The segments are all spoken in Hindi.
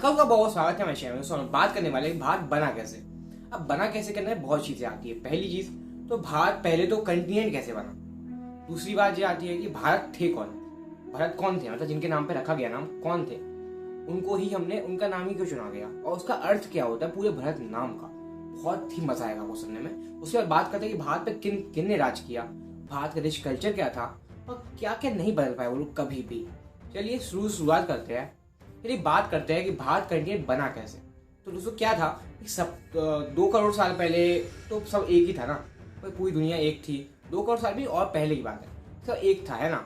नमस्कार, का बहुत स्वागत है। मैं शेर सोनू बात करने वाले भारत बना कैसे। अब बना कैसे करने में बहुत चीजें आती है। पहली चीज तो भारत पहले तो कंटिनेंट कैसे बना। दूसरी बात ये आती है कि भारत थे कौन, भारत कौन थे, मतलब जिनके नाम पे रखा गया नाम कौन थे, उनको ही हमने उनका नाम ही क्यों चुना गया और उसका अर्थ क्या होता है पूरे भारत नाम का। बहुत ही मजा आएगा वो सुनने में। उसके बाद बात करते हैं कि भारत पे किन ने राज किया, भारत का देश कल्चर क्या था और क्या क्या नहीं बदल पाए वो लोग कभी भी। चलिए शुरुआत करते हैं। फिर बात करते हैं कि भारत कंटिनेंट बना कैसे। तो दोस्तों क्या था कि सब 2 करोड़ साल पहले तो सब एक ही था ना, पूरी दुनिया एक थी। 2 करोड़ साल भी और पहले की बात है, सब एक था, है ना।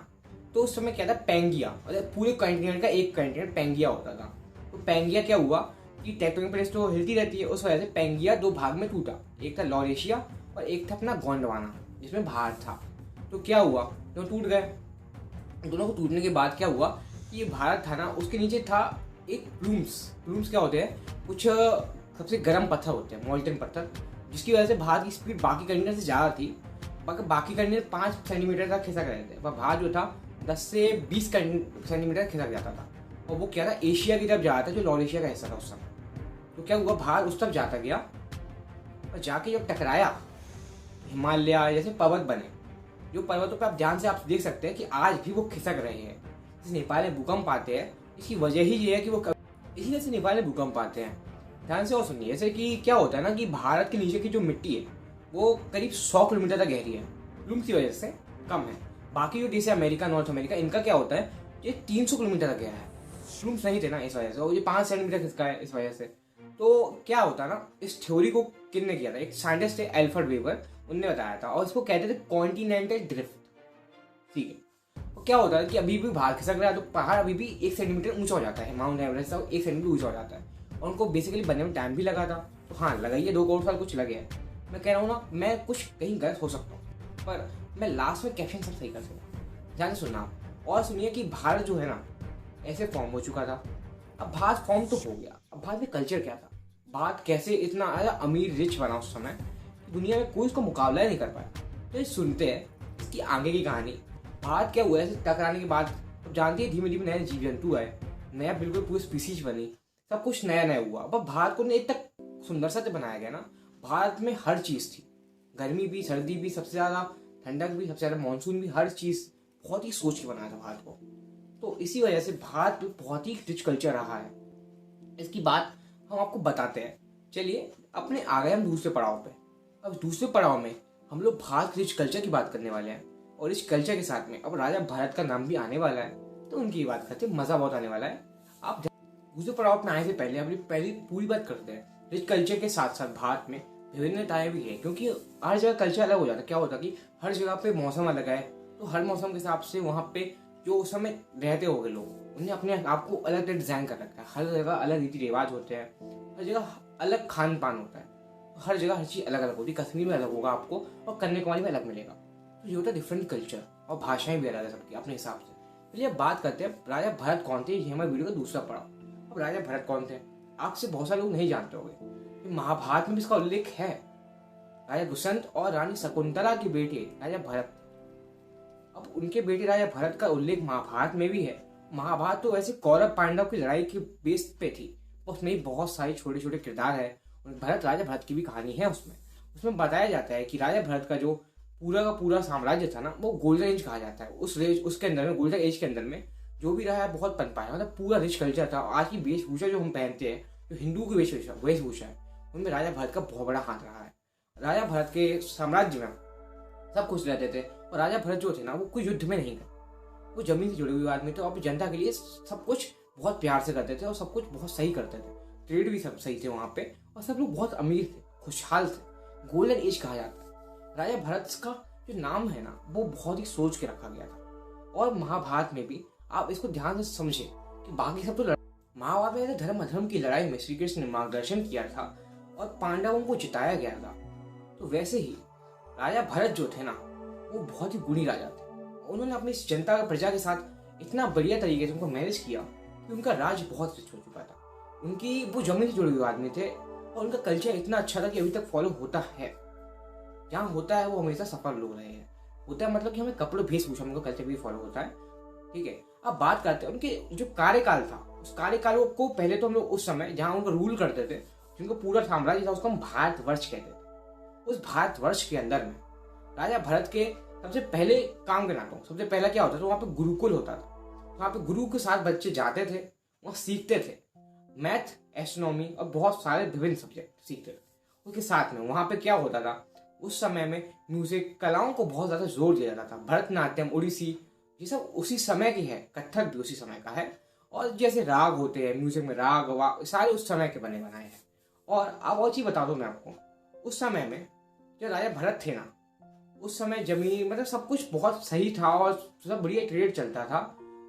तो उस समय क्या था, पैंगिया, मतलब पूरे कंटिनेंट का एक कंटिनेंट पैंगिया होता था। तो पैंगिया क्या हुआ कि टेक्टोनिक प्लेट्स तो हिलती रहती है, उस वजह से पैंगिया 2 भाग में टूटा। एक था लॉरेशिया और एक था अपना गोंडवाना जिसमें भारत था। तो क्या हुआ, तो टूट गए। दोनों को टूटने के बाद क्या हुआ, ये भारत था ना, उसके नीचे था एक प्लूम्स क्या होते हैं, कुछ सबसे गर्म पत्थर होते हैं, मोल्टन पत्थर, जिसकी वजह से भारत की स्पीड बाकी कंटिनेंट से ज़्यादा थी। बाकी कंटिनेंट 5 सेंटीमीटर तक खिसक रहे थे, पर भारत जो था 10 से 20 सेंटीमीटर खिसक जाता था। और वो क्या था, एशिया की तरफ जा रहा था, जो लॉरेशिया का हिस्सा था उस समय। तो क्या हुआ, भारत उस तरफ जाता गया और जाके जब टकराया, हिमालय जैसे पर्वत बने। जो पर्वतों पर आप ध्यान से आप देख सकते हैं कि आज भी वो खिसक रहे हैं। नेपाल में भूकंप आते हैं, इसकी वजह ही ये है कि वो इसी वजह से नेपाल में भूकंप आते हैं। ध्यान से और सुनिए, जैसे कि क्या होता है ना कि भारत के नीचे की जो मिट्टी है वो करीब 100 किलोमीटर तक गहरी है, प्लूम्स की वजह से कम है। बाकी जो देश है अमेरिका, नॉर्थ अमेरिका, इनका क्या होता है, ये 300 किलोमीटर तक गया है। प्लूम्स नहीं थे ना इस वजह से, और ये 5 सेंटीमीटर खिसका है इस वजह से। तो क्या होता है ना, इस थ्योरी को किसने किया था, एक साइंटिस्ट थे एल्फ्रेड वेबर, उनने बताया था, और इसको कहते थे कॉन्टिनेंटल ड्रिफ्ट। ठीक है, क्या होता है कि अभी भी बाहर खिसक रहा है तो पहाड़ अभी भी 1 सेंटीमीटर ऊंचा हो जाता है। माउंट एवरेस्ट 1 सेंटीमीटर ऊंचा हो जाता है, और उनको बेसिकली बनने में टाइम भी लगा था। तो हाँ, लगाइए 2 करोड़ साल कुछ लगे हैं। मैं कह रहा हूँ ना, मैं कुछ कहीं गलत हो सकता हूँ, पर मैं लास्ट में कैप्शन सब सही कर सकूँ। जाने सुनना और सुनिए कि भारत जो है ना, ऐसे फॉर्म हो चुका था। अब भारत फॉर्म तो हो गया, अब भारत में कल्चर क्या था, भारत कैसे इतना अमीर रिच बना उस समय, दुनिया में कोई उसका मुकाबला ही नहीं कर पाया। तो ये सुनते हैं इसकी आगे की कहानी। भारत क्या हुआ, ऐसे टकराने के बाद अब जानते हैं धीमे धीमे नए जीव जंतु आए, नया बिल्कुल पूरी स्पीसीज बनी, सब कुछ नया नया हुआ। अब भारत को एक तक सुंदर सा बनाया गया ना, भारत में हर चीज थी, गर्मी भी, सर्दी भी, सबसे ज्यादा ठंडक भी, सबसे ज्यादा मानसून भी, हर चीज बहुत ही सोच के बनाया था भारत को। तो इसी वजह से भारत में बहुत ही रिच कल्चर रहा है। इसकी बात हम आपको बताते हैं। चलिए अपने आ गए हम दूसरे पड़ाव पे। अब दूसरे पड़ाव में हम लोग भारत के रिच कल्चर की बात करने वाले हैं, और इस कल्चर के साथ में अब राजा भरत का नाम भी आने वाला है। तो उनकी बात करते हैं, मजा बहुत आने वाला है। आप दूसरे पड़ाव में आने से पहले अपनी पहली पूरी बात करते हैं। रिच कल्चर के साथ साथ भारत में विभिन्नताएं भी है, क्योंकि हर जगह कल्चर अलग हो जाता है। क्या होता है कि हर जगह पे मौसम अलग है, तो हर मौसम के हिसाब से वहाँ पे जो उस समय रहते होंगे लोग, उन्हें अपने आप को अलग डिजाइन कर रखा है। हर जगह अलग रीति रिवाज होते हैं, हर जगह अलग खान पान होता है, हर जगह हर चीज अलग अलग होती है। कश्मीर में अलग होगा आपको और कन्याकुमारी में अलग मिलेगा। तो ये होता है डिफरेंट कल्चर, और भाषाएं भी अलग है सबकी अपने हिसाब से। चलिए अब बात करते हैं राजा भरत कौन थे। ये हमारे वीडियो का दूसरा पड़ाव। अब राजा भरत कौन थे, आपसे बहुत सारे लोग नहीं जानते होंगे, महाभारत में भी इसका उल्लेख है। राजा दुष्यंत और रानी शकुंतला के बेटे राजा भरत। अब उनके बेटे राजा भरत का उल्लेख महाभारत में भी है। महाभारत तो वैसे कौरव पांडव की लड़ाई के बेस पे थी, उसमें बहुत सारे छोटे छोटे किरदार है। राजा भरत की भी कहानी है उसमें बताया जाता है कि राजा भरत का जो पूरा का पूरा साम्राज्य था ना, वो गोल्डन एज कहा जाता है। उसके अंदर में, गोल्डन एज के अंदर में जो भी रहा है बहुत पन पाया, मतलब पूरा रिच कल्चर था। आज की वेशभूषा जो हम पहनते हैं, जो हिंदू की वेशभूषा है, उनमें राजा भरत का बहुत बड़ा हाथ रहा है। राजा भरत के साम्राज्य में सब कुछ रहते थे, और राजा भरत जो थे ना, वो कोई युद्ध में नहीं गए, वो जमीन से जुड़े हुए आदमी थे, और जनता के लिए सब कुछ बहुत प्यार से करते थे और सब कुछ बहुत सही करते थे। ट्रेड भी सब सही थे वहाँ पे, और सब लोग बहुत अमीर थे, खुशहाल थे। गोल्डन एज कहा जाता है। राजा भरत का जो नाम है ना, वो बहुत ही सोच के रखा गया था। और महाभारत में भी आप इसको ध्यान से समझे कि बाकी सब तो महाभारत में धर्म अधर्म की लड़ाई में श्री कृष्ण ने मार्गदर्शन किया था और पांडवों को जिताया गया था। तो वैसे ही राजा भरत जो थे ना, वो बहुत ही गुणी राजा थे। उन्होंने अपनी जनता का प्रजा के साथ इतना बढ़िया तरीके से उनको मैनेज किया कि उनका राज बहुत रिच हो चुका था। उनकी वो जमीन से जुड़े हुए आदमी थे, और उनका कल्चर इतना अच्छा था कि अभी तक फॉलो होता है। जहाँ होता है वो हमेशा सफल लोग रहे हैं। होता है मतलब कि हमें कपड़ों वेशभूषा में कल्चर भी फॉलो होता है। ठीक है, अब बात करते हैं उनके जो कार्यकाल था, उस कार्यकाल को पहले तो हम लोग उस समय जहाँ उनको रूल करते थे, जिनको पूरा साम्राज्य था, उसको हम भारतवर्ष कहते थे। उस भारतवर्ष के अंदर में राजा भरत के सबसे पहले काम गिनाता हूँ। सबसे पहला क्या होता था, वहाँ पे गुरुकुल होता था। वहाँ पे गुरु के साथ बच्चे जाते थे, वहाँ सीखते थे मैथ, एस्ट्रोनॉमी और बहुत सारे विभिन्न सब्जेक्ट सीखते थे। उसके साथ में वहाँ पे क्या होता था, उस समय में म्यूजिक कलाओं को बहुत ज़्यादा जोर दिया जाता था। भरतनाट्यम, ओडिसी, ये सब उसी समय की है। कथक भी उसी समय का है। और जैसे राग होते हैं म्यूजिक में, राग वाग सारे उस समय के बने बनाए हैं। और अब और चीज़ बता दूँ मैं आपको, उस समय में जो राजा भरत थे ना, उस समय जमीन मतलब सब कुछ बहुत सही था और सब बढ़िया ट्रेड चलता था।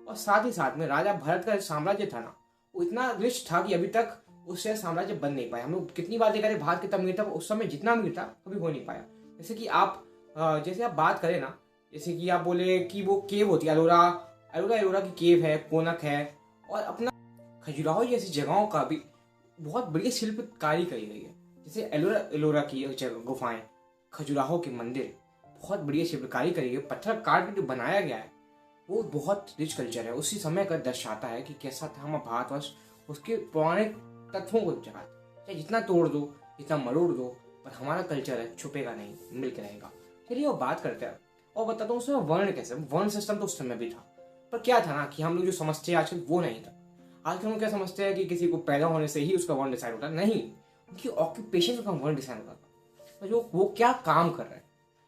और साथ ही साथ में राजा भरत का साम्राज्य था ना, वो इतना रिच था कि अभी तक उससे साम्राज्य बन नहीं पाया। हम लोग कितनी बार देखा, भारत कितना अमीर था, उस समय जितना अमीर था कभी हो नहीं पाया। जैसे कि आप बात करें ना, जैसे कि आप बोले कि वो केव होती है एलोरा, एलोरा की केव है, कोनक है, और अपना खजुराहो जैसी जगहों का भी बहुत बढ़िया शिल्पकारी करी गई है। जैसे एलोरा की गुफाएं, खजुराहो के मंदिर, बहुत बढ़िया शिल्पकारी करी गई। पत्थर काट के जो बनाया गया है वो बहुत रिच कल्चर है। उसी समय का दर्शाता है कि कैसा था हमारा भारतवर्ष, उसके पौराणिक तत्वों को जगाता है। चाहे जितना तोड़ दो, जितना मरोड़ दो, पर हमारा कल्चर है, छुपेगा नहीं, मिलकर रहेगा। चलिए वो बात करते हैं और बताता हूँ उसमें वर्ण कैसे, वर्ण सिस्टम तो उस समय भी था, पर क्या था ना कि हम लोग जो समझते हैं आजकल वो नहीं था। आजकल हम क्या समझते हैं कि किसी को पैदा होने से ही उसका वर्ण डिसाइड होता है, नहीं, उनकी ऑक्यूपेशन का वर्ण डिसाइड होता था। जो वो क्या काम कर रहे हैं,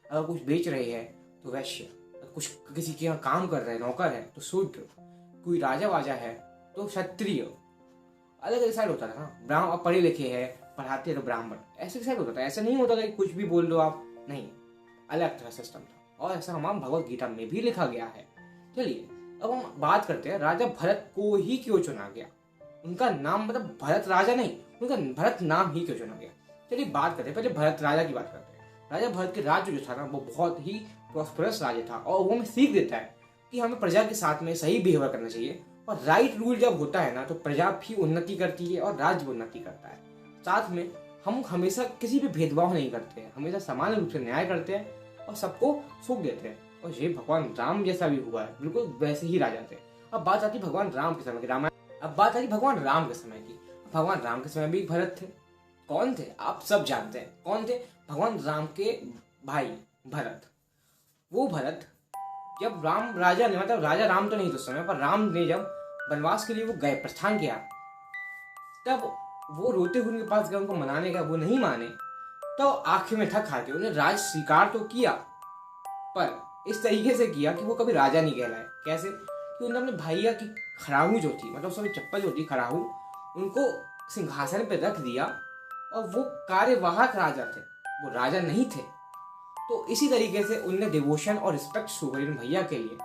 अगर कुछ बेच रहे हैं तो वैश्य, कुछ किसी के यहाँ काम कर रहे हैं, नौकर है तो शूद्र, कोई राजा वाजा है तो क्षत्रिय, अलग अलग साइड होता था ना। ब्राह्मण पढ़े लिखे हैं, पढ़ाते तो ब्राह्मण, ऐसे साइड होता था। ऐसा नहीं होता था कि कुछ भी बोल दो आप, नहीं, अलग तरह सिस्टम था। और ऐसा हमारा भगवत गीता में भी लिखा गया है। चलिए अब हम बात करते हैं राजा भरत को ही क्यों चुना गया। उनका नाम मतलब भरत राजा नहीं, उनका भरत नाम ही क्यों चुना गया। चलिए बात करते हैं, पहले भरत राजा की बात करते हैं। राजा भरत के राज्य जो था ना, वो बहुत ही प्रॉस्परस राज्य था। और वो हमें सीख देता है कि हमें प्रजा के साथ में सही बिहेवियर करना चाहिए। और राइट रूल जब होता है ना, तो प्रजा भी उन्नति करती है और राज्य भी उन्नति करता है। साथ में हम हमेशा किसी भी भेदभाव नहीं करते हैं, हमेशा समान रूप से न्याय करते हैं और सबको सुख देते हैं। और ये भगवान राम जैसा भी हुआ है, बिल्कुल वैसे ही राजा थे। अब बात आती भगवान राम के समय की, रामायण। अब बात आती भगवान राम के समय की। भगवान राम के समय भी भरत थे। कौन थे आप सब जानते हैं, कौन थे? भगवान राम के भाई भरत। वो भरत जब राम राजा ने, मतलब राजा राम तो नहीं था उस समय, पर राम ने जब वनवास के लिए वो गए, प्रस्थान किया, तब वो रोते हुए उनके पास गए उनको मनाने का, वो नहीं माने। तो आखिर में थक हार के उन्हें राज स्वीकार तो किया, पर इस तरीके से किया कि वो कभी राजा नहीं कहलाए। कैसे? कि उन्होंने अपने भैया की खड़ाहू जो थी, मतलब उसमें चप्पल जो थी खड़ाहू, उनको सिंहासन पे रख दिया और वो कार्यवाहक राजा थे, वो राजा नहीं थे। तो इसी तरीके से उनने डिवोशन और रिस्पेक्ट शो करी भैया के लिए।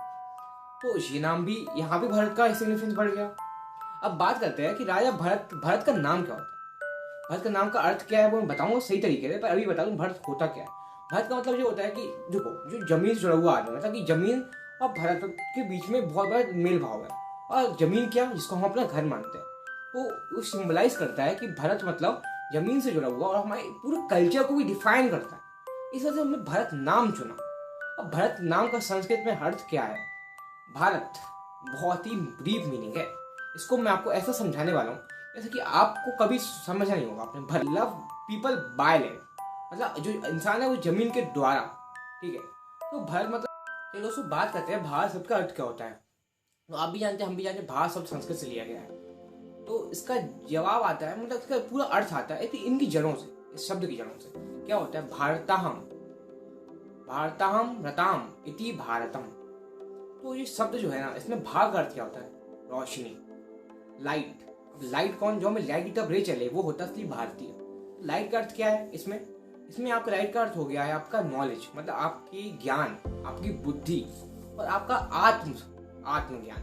तो ये नाम भी, यहाँ भी भरत का सिग्निफिकेंस बढ़ गया। अब बात करते हैं कि राजा भरत का नाम क्या होता है। भरत का नाम का अर्थ क्या है वो मैं बताऊंगा सही तरीके से, पर अभी बता दूं भरत होता क्या है। भरत का मतलब ये होता है कि देखो, जो जमीन से जुड़ा हुआ आदमी, मतलब कि जमीन और भरत के बीच में बहुत बड़ा मेल भाव है। और जमीन क्या, जिसको हम अपना घर मानते हैं, वो सिंबलाइज करता है कि भरत मतलब जमीन से जुड़ा हुआ और हमारे पूरे कल्चर को भी डिफाइन करता है। इस वजह से हमने भरत नाम चुना। अब भरत नाम का संस्कृत में अर्थ क्या है? भारत बहुत ही ब्रीफ मीनिंग है। इसको मैं आपको ऐसा समझाने वाला हूँ जैसे कि आपको कभी समझा नहीं होगा आपने। Bharat love people by land, मतलब जो इंसान है वो जमीन के द्वारा, ठीक है। तो भारत मतलब, चलो दोस्तों बात करते हैं भारत शब्द का अर्थ क्या होता है। तो आप भी जानते हैं, हम भी जानते हैं, भारत शब्द संस्कृत से लिया गया है। तो इसका जवाब आता है, मतलब इसका पूरा अर्थ आता है इनकी जड़ों से, इस शब्द की जड़ों से। क्या होता है? भारताहम, भारताहम रताम इति भारतम। तो ये शब्द जो है ना, इसमें भाग का अर्थ क्या होता है? रोशनी, लाइट। लाइट कौन? जो हमें लाइट की तरफ रे चले, वो होता है भारतीय। लाइट का अर्थ क्या है इसमें आपका लाइट का अर्थ हो गया है आपका नॉलेज, मतलब आपकी ज्ञान, आपकी बुद्धि और आपका आत्मज्ञान।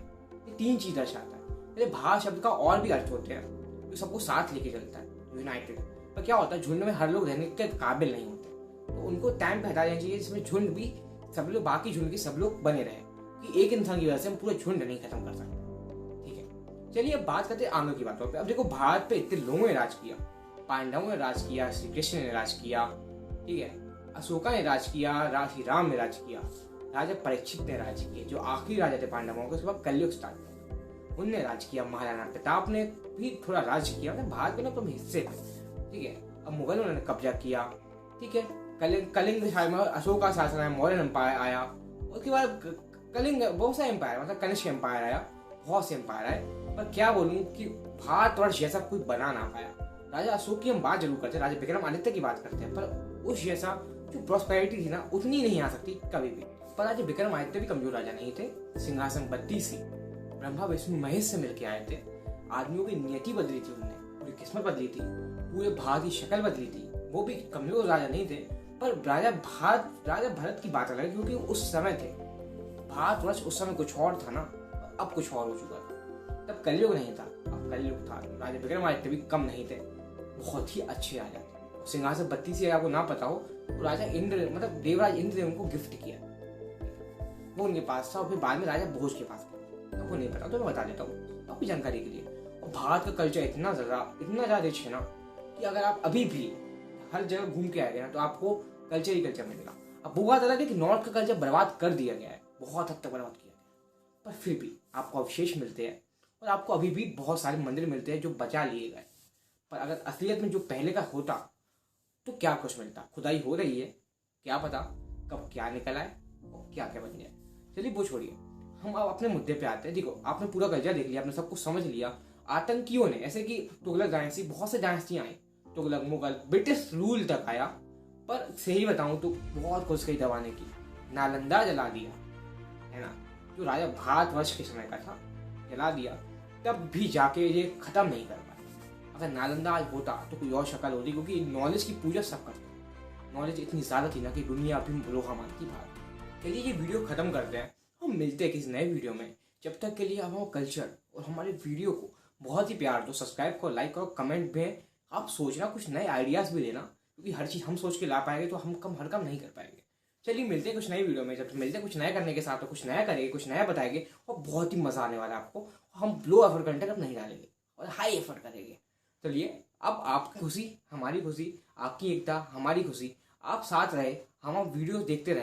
ये तीन चीज दर्शाता है। भारत शब्द का और भी अर्थ होते हैं जो सबको साथ लेके चलता है, यूनाइटेड। पर क्या होता है, झुंड में हर लोग रहने के काबिल नहीं होते, तो उनको टाइम पे हटा देना चाहिए, जिसमें झुंड भी सब लोग, बाकी झुंड के सब लोग बने रहे, कि एक इंसान की वजह से हम पूरा झुंड नहीं खत्म कर सकते। ठीक है, चलिए अब बात करते हैं आंग्ल की बातों पे। अब देखो, भारत पे इतने लोगों ने राज किया, पांडवों ने राज किया, श्री कृष्ण ने राज किया, ठीक है, अशोका ने राज किया, श्री राम ने राज किया, राजा परीक्षित ने राज किया, जो आखिरी राजा थे पांडवों के, उसके बाद कलयुग स्टार्ट हुआ। उनने राज किया, महाराणा प्रताप ने भी थोड़ा राज किया, मतलब भारत के ना तुम हिस्से थे, ठीक है। अब मुगलों ने कब्जा किया, ठीक है। कलिंग में अशोक का शासन आया, मौर्य एम्पायर आया, उसके बाद कलिंग बहुत सा एम्पायर, मतलब कनिष्क एम्पायर आया, बहुत से एम्पायर आए। पर क्या बोलूं कि भारतवर्ष जैसा कोई बना ना पाया। राजा अशोक की हम बात जरूर करते हैं, राजा विक्रमादित्य की बात करते हैं, पर उस जैसा जो प्रॉस्पेरिटी थी ना उतनी नहीं आ सकती कभी भी। पर राजा विक्रमादित्य भी कमजोर राजा नहीं थे, सिंहासन बत्ती सी ब्रह्मा विष्णु महेश से मिलके आए थे। आदमियों की नियति बदली थी, उन्होंने पूरी किस्मत बदली थी, पूरे भारत की शक्ल बदली थी। वो भी कमजोर राजा नहीं थे, पर राजा भरत की बात अलग है, क्योंकि उस समय थे भारतवर्ष, उस समय कुछ और था ना, अब कुछ और हो चुका था। तब कलयुग नहीं था, अब कलयुग था। राजा विक्रमादित्य भी कम नहीं थे, बहुत ही अच्छे राजा थे। सिंहासन बत्ती से आपको ना पता हो, तो राजा इंद्र मतलब देवराज इंद्र ने उनको गिफ्ट किया, वो उनके पास था। और फिर बाद में राजा भोज के पास गया, आपको नहीं पता तो मैं बता देता हूँ आपकी जानकारी के लिए। और भारत का कल्चर इतना ज्यादा रिच है ना कि अगर आप अभी भी हर जगह घूम के आएंगे ना तो आपको कल्चर ही कल्चर मिलेगा। अब वो बात अलग है कि नॉर्थ का कल्चर बर्बाद कर दिया गया है, बहुत हद तक बर्बाद किया गया, पर फिर भी आपको अवशेष मिलते हैं और आपको अभी भी बहुत सारे मंदिर मिलते हैं जो बचा लिए गए। पर अगर असलियत में जो पहले का होता तो क्या कुछ मिलता। खुदाई हो रही है, क्या पता कब क्या निकल आए और क्या क्या बन जाए। चलिए वो छोड़िए, हम अब अपने मुद्दे पे आते हैं। देखो, आपने पूरा कल्चर देख लिया, आपने सब कुछ समझ लिया। आतंकियों ने, ऐसे कि तुगलक डायनेस्टी, बहुत से डायनेस्टियां आई, तुगलक, मुगल, ब्रिटिश रूल तक आया, पर सही बताऊं तो बहुत कोशिश की दबाने की। नालंदा जला दिया है ना, जो राजा भारतवर्ष के समय का था, जला दिया, तब भी जाके ये खत्म नहीं कर पाए। अगर नालंदा आज होता तो कोई और शक्ल होती, क्योंकि नॉलेज की पूजा सब करते हैं। नॉलेज इतनी ज्यादा थी ना कि दुनिया अभी लोहा मानती भारत। चलिए ये वीडियो खत्म करते हैं, हम मिलते हैं किसी नए वीडियो में। जब तक के लिए हमारे कल्चर और हमारे वीडियो को बहुत ही प्यार दो, सब्सक्राइब करो, लाइक करो, कमेंट में आप सोचना, कुछ नए आइडियाज भी देना, क्योंकि हर चीज हम सोच के ला पाएंगे तो हम हर काम नहीं कर पाएंगे। चलिए मिलते हैं कुछ नई वीडियो में। जब तक मिलते हैं कुछ नया करने के साथ, तो कुछ नया करेंगे, कुछ नया बताएंगे और बहुत ही मजा आने वाला है आपको। हम लो एफर्ट कंटेंट अब नहीं डालेंगे और हाई एफर्ट करेंगे। चलिए, अब आपकी खुशी हमारी खुशी, आपकी एकता हमारी खुशी, आप साथ रहे, हम वीडियो देखते रहे।